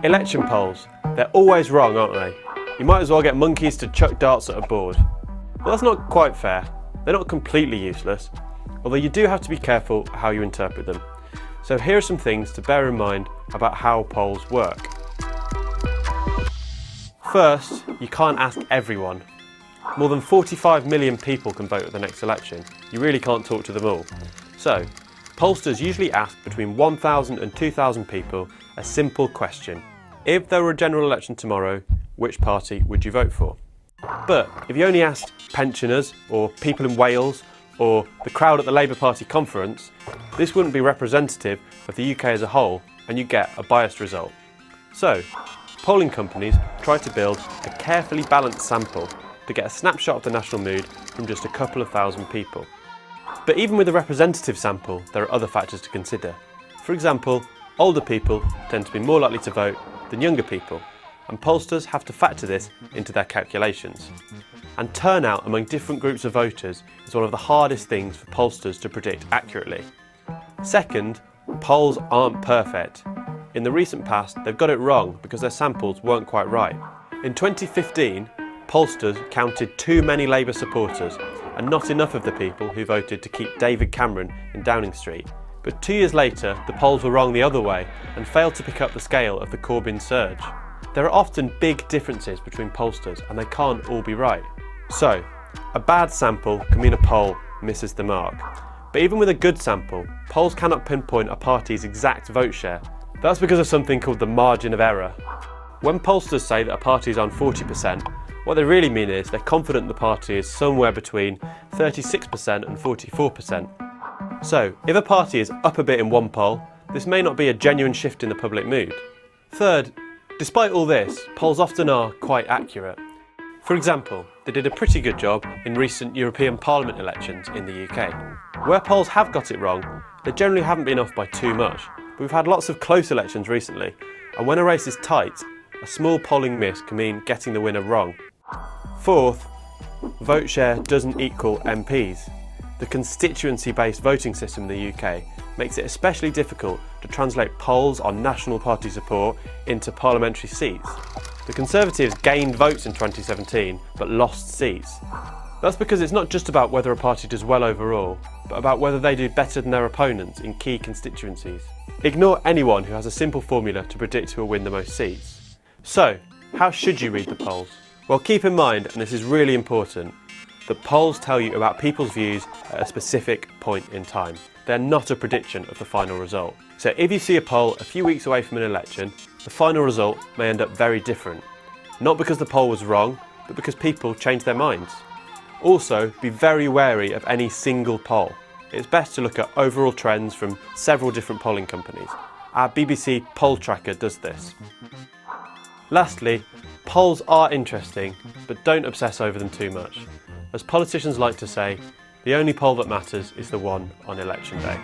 Election polls, they're always wrong, aren't they? You might as well get monkeys to chuck darts at a board. Well, that's not quite fair. They're not completely useless, although you do have to be careful how you interpret them. So here are some things to bear in mind about how polls work. First, you can't ask everyone. More than 45 million people can vote at the next election. You really can't talk to them all. So, pollsters usually ask between 1,000 and 2,000 people a simple question. If there were a general election tomorrow, which party would you vote for? But if you only asked pensioners or people in Wales or the crowd at the Labour Party conference, this wouldn't be representative of the UK as a whole and you get a biased result. So, polling companies try to build a carefully balanced sample to get a snapshot of the national mood from just a couple of thousand people. But even with a representative sample, there are other factors to consider. For example, older people tend to be more likely to vote than younger people, and pollsters have to factor this into their calculations. And turnout among different groups of voters is one of the hardest things for pollsters to predict accurately. Second, polls aren't perfect. In the recent past, they've got it wrong because their samples weren't quite right. In 2015, pollsters counted too many Labour supporters and not enough of the people who voted to keep David Cameron in Downing Street. But 2 years later, the polls were wrong the other way and failed to pick up the scale of the Corbyn surge. There are often big differences between pollsters and they can't all be right. So, a bad sample can mean a poll misses the mark. But even with a good sample, polls cannot pinpoint a party's exact vote share. That's because of something called the margin of error. When pollsters say that a party is on 40%, what they really mean is they're confident the party is somewhere between 36% and 44%. So, if a party is up a bit in one poll, this may not be a genuine shift in the public mood. Third, despite all this, polls often are quite accurate. For example, they did a pretty good job in recent European Parliament elections in the UK. Where polls have got it wrong, they generally haven't been off by too much, but we've had lots of close elections recently, and when a race is tight, a small polling miss can mean getting the winner wrong. Fourth, vote share doesn't equal MPs. The constituency-based voting system in the UK makes it especially difficult to translate polls on national party support into parliamentary seats. The Conservatives gained votes in 2017 but lost seats. That's because it's not just about whether a party does well overall, but about whether they do better than their opponents in key constituencies. Ignore anyone who has a simple formula to predict who will win the most seats. So, how should you read the polls? Well, keep in mind, and this is really important, that polls tell you about people's views at a specific point in time. They're not a prediction of the final result. So if you see a poll a few weeks away from an election, the final result may end up very different. Not because the poll was wrong, but because people change their minds. Also, be very wary of any single poll. It's best to look at overall trends from several different polling companies. Our BBC poll tracker does this. Lastly, polls are interesting, but don't obsess over them too much. As politicians like to say, the only poll that matters is the one on election day.